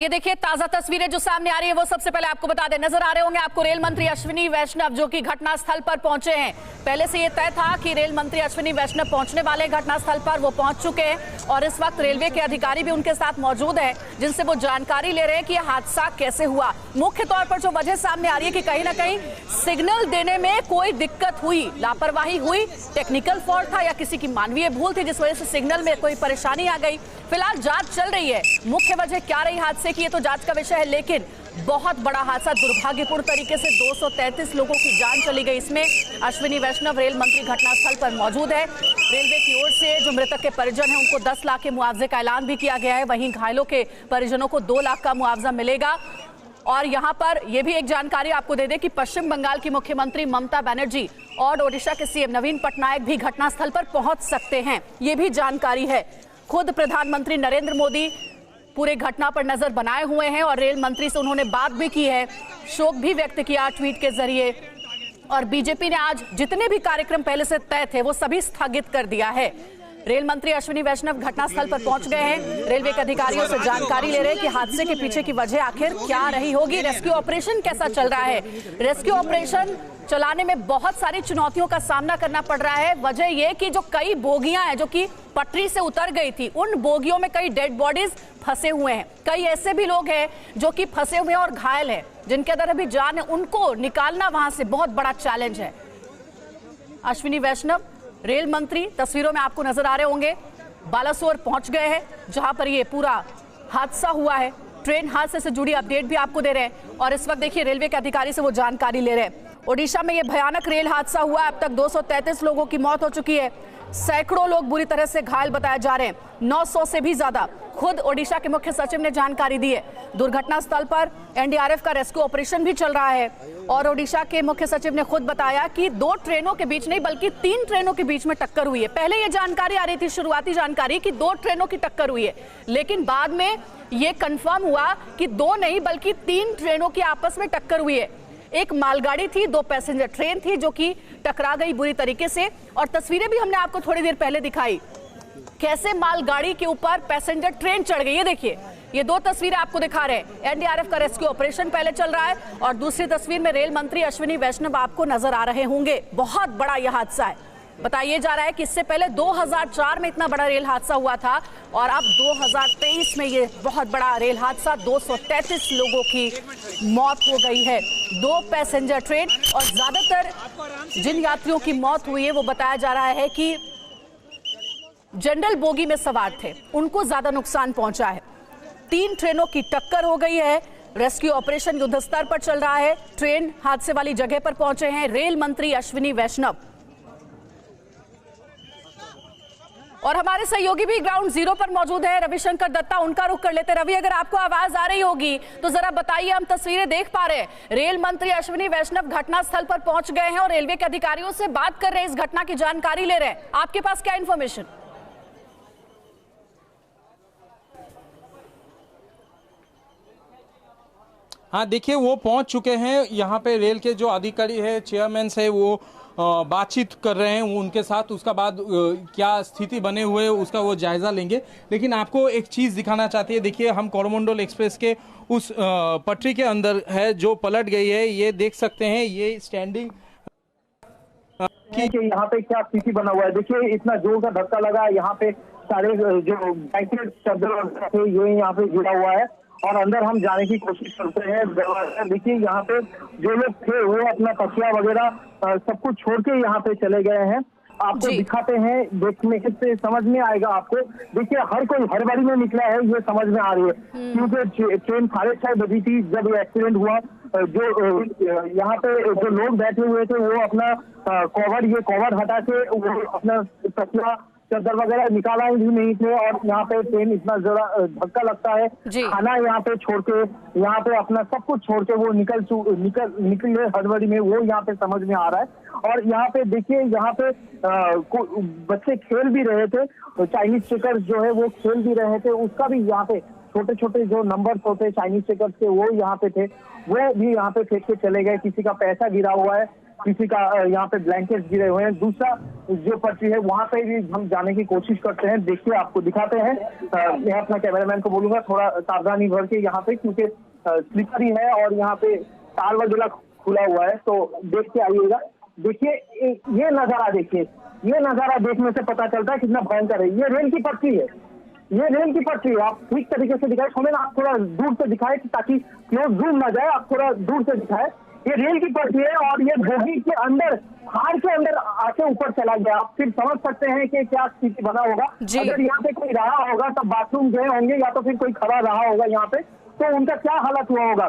ये देखिए ताजा तस्वीरें जो सामने आ रही है वो सबसे पहले आपको बता दें। नजर आ रहे होंगे आपको रेल मंत्री अश्विनी वैष्णव जो कि घटनास्थल पर पहुंचे हैं। पहले से ये तय था कि रेल मंत्री अश्विनी वैष्णव पहुंचने वाले घटनास्थल पर, वो पहुंच चुके हैं और इस वक्त रेलवे के अधिकारी भी उनके साथ मौजूद है जिनसे वो जानकारी ले रहे हैं कि यह हादसा कैसे हुआ। मुख्य तौर पर जो वजह सामने आ रही है कि कहीं ना कहीं सिग्नल देने में कोई दिक्कत हुई, लापरवाही हुई, टेक्निकल फॉल्ट था या किसी की मानवीय भूल थी जिस वजह से सिग्नल में कोई परेशानी आ गई। फिलहाल जांच चल रही है, मुख्य वजह क्या रही हादसे की ये तो जांच का विषय है, लेकिन बहुत बड़ा हादसा, दुर्भाग्यपूर्ण तरीके से 233 लोगों की जान चली गई। इसमें अश्विनी वैष्णव रेल मंत्री घटनास्थल पर मौजूद है। रेलवे की ओर से जो मृतक के परिजन हैं उनको 10 लाख के मुआवजे का ऐलान भी किया गया है, वहीं घायलों के परिजनों को 2 लाख का मुआवजा मिलेगा। और यहां पर यह भी एक जानकारी आपको दे दें कि पश्चिम बंगाल की मुख्यमंत्री ममता बनर्जी और ओडिशा के सीएम नवीन पटनायक भी घटनास्थल पर पहुंच सकते हैं, ये भी जानकारी है। खुद प्रधानमंत्री नरेंद्र मोदी पूरे घटना पर नजर बनाए हुए हैं और रेल मंत्री से उन्होंने बात भी की है, शोक भी व्यक्त किया ट्वीट के जरिए। और बीजेपी ने आज जितने भी कार्यक्रम पहले से तय थे वो सभी स्थगित कर दिया है। रेल मंत्री अश्विनी वैष्णव घटनास्थल पर पहुंच गए हैं, रेलवे के अधिकारियों से जानकारी ले रहे हैं कि हादसे के पीछे की वजह आखिर क्या रही होगी, रेस्क्यू ऑपरेशन कैसा चल रहा है। रेस्क्यू ऑपरेशन चलाने में बहुत सारी चुनौतियों का सामना करना पड़ रहा है। वजह यह कि जो कई बोगियां हैं जो कि पटरी से उतर गई थी, उन बोगियों में कई डेड बॉडीज फंसे हुए हैं। कई ऐसे भी लोग हैं जो कि फंसे हुए हैं और घायल हैं, जिनके अंदर अभी जान है, उनको निकालना वहां से बहुत बड़ा चैलेंज है। अश्विनी वैष्णव रेल मंत्री तस्वीरों में आपको नजर आ रहे होंगे, बालासोर पहुंच गए हैं जहां पर ये पूरा हादसा हुआ है। ट्रेन हादसे से जुड़ी अपडेट भी आपको दे रहे हैं और इस वक्त देखिए रेलवे के अधिकारी से वो जानकारी ले रहे हैं। ओडिशा में ये भयानक रेल हादसा हुआ है, अब तक 233 लोगों की मौत हो चुकी है, सैकड़ों लोग बुरी तरह से घायल बताए जा रहे हैं, 900 से भी ज्यादा। खुद ओडिशा के मुख्य सचिव ने जानकारी दी है। दुर्घटना स्थल पर एनडीआरएफ का रेस्क्यू ऑपरेशन भी चल रहा है और ओडिशा के मुख्य सचिव ने खुद बताया कि 2 ट्रेनों के बीच नहीं बल्कि 3 ट्रेनों के बीच में टक्कर हुई है। पहले ये जानकारी आ रही थी, शुरुआती जानकारी, कि 2 ट्रेनों की टक्कर हुई है, लेकिन बाद में ये कंफर्म हुआ कि 2 नहीं बल्कि 3 ट्रेनों की आपस में टक्कर हुई है। एक मालगाड़ी थी, 2 पैसेंजर ट्रेन थी जो कि टकरा गई बुरी तरीके से। और तस्वीरें भी हमने आपको थोड़ी देर पहले दिखाई, कैसे मालगाड़ी के ऊपर पैसेंजर ट्रेन चढ़ गई। ये देखिए, ये 2 तस्वीरें आपको दिखा रहे हैं। एनडीआरएफ का रेस्क्यू ऑपरेशन पहले चल रहा है और दूसरी तस्वीर में रेल मंत्री अश्विनी वैष्णव आपको नजर आ रहे होंगे। बहुत बड़ा यह हादसा है। बताया जा रहा है कि इससे पहले 2004 में इतना बड़ा रेल हादसा हुआ था और अब 2023 में ये बहुत बड़ा रेल हादसा, 233 लोगों की मौत हो गई है, 2 पैसेंजर ट्रेन। और ज्यादातर जिन यात्रियों की मौत हुई है वो बताया जा रहा है कि जनरल बोगी में सवार थे, उनको ज्यादा नुकसान पहुंचा है। 3 ट्रेनों की टक्कर हो गई है। रेस्क्यू ऑपरेशन युद्ध स्तर पर चल रहा है। ट्रेन हादसे वाली जगह पर पहुंचे हैं रेल मंत्री अश्विनी वैष्णव और हमारे सहयोगी भी ग्राउंड जीरो पर मौजूद है, रविशंकर दत्ता, उनका रुख कर लेते। रवि, अगर आपको आवाज आ रही होगी तो जरा बताइए, हम तस्वीरें देख पा रहे हैं, रेल मंत्री अश्विनी वैष्णव घटनास्थल पर पहुंच गए हैं और रेलवे के अधिकारियों से बात कर रहे हैं, इस घटना की जानकारी ले रहे हैं। आपके पास क्या इंफॉर्मेशन? हाँ देखिए, वो पहुंच चुके हैं यहाँ पे। रेल के जो अधिकारी है, चेयरमैन है, वो बातचीत कर रहे हैं उनके साथ। उसका बाद क्या स्थिति बने हुए उसका वो जायजा लेंगे। लेकिन आपको एक चीज़ दिखाना चाहती है, देखिए हम कोरोमंडल एक्सप्रेस के उस पटरी के अंदर है जो पलट गई है, ये देख सकते हैं। ये स्टैंडिंग कि यहाँ पे क्या स्थिति बना हुआ है। देखिए इतना जोर का धक्का लगा, यहाँ पे सारे जो ब्लैंकेट चादर थे ये यहाँ पे गिरा हुआ है और अंदर हम जाने की कोशिश करते हैं। देखिए यहाँ पे जो लोग थे वो अपना तकिया वगैरह सब कुछ छोड़ के यहाँ पे चले गए हैं। आपको दिखाते हैं, देखने से समझ में आएगा आपको। देखिए हर कोई हड़बड़ी में निकला है, ये समझ में आ रही है, क्योंकि ट्रेन 6:30 बजी थी जब ये एक्सीडेंट हुआ। जो यहाँ पे जो लोग बैठे हुए थे वो अपना कवर हटा के वो अपना तकिया चादर वगैरह निकाला ही नहीं थे। और यहाँ पे ट्रेन इतना जरा धक्का लगता है, खाना यहाँ पे छोड़ के, यहाँ पे अपना सब कुछ छोड़ के वो निकले हड़बड़ी में, वो यहाँ पे समझ में आ रहा है। और यहाँ पे देखिए, यहाँ पे बच्चे खेल भी रहे थे, चाइनीज चेकर्स जो है वो खेल भी रहे थे, उसका भी यहाँ पे छोटे छोटे जो नंबर्स होते चाइनीज चेकर्स के वो यहाँ पे थे, वो भी यहाँ पे फेंक के चले गए। किसी का पैसा गिरा हुआ है, किसी का यहाँ पे ब्लैंकेट गिरे हुए हैं। दूसरा जो पटरी है वहां पे भी हम जाने की कोशिश करते हैं। देखिए आपको दिखाते हैं। मैं अपना कैमरामैन को बोलूंगा थोड़ा सावधानी भर के यहाँ पे, क्योंकि स्लिपरी है और यहाँ पे तार वगैरह खुला हुआ है, तो देख के आइएगा। देखिए ये नजारा देखिए, ये नजारा देखने से पता चलता है कितना भयंकर है। ये रेल की पटरी है, ये रेल की पटरी है। आप ठीक तरीके से दिखाए सोमेन, आप थोड़ा दूर से दिखाए ताकि क्लोज जूम ना जाए, आप थोड़ा दूर से दिखाए। ये रेल की पटरी है और ये बोगी के अंदर, हार के अंदर आके ऊपर चला गया। आप फिर समझ सकते हैं कि क्या स्थिति बना होगा। अगर यहाँ पे कोई रहा होगा तब बाथरूम गए होंगे या तो फिर कोई खड़ा रहा होगा यहाँ पे, तो उनका क्या हालत हुआ होगा।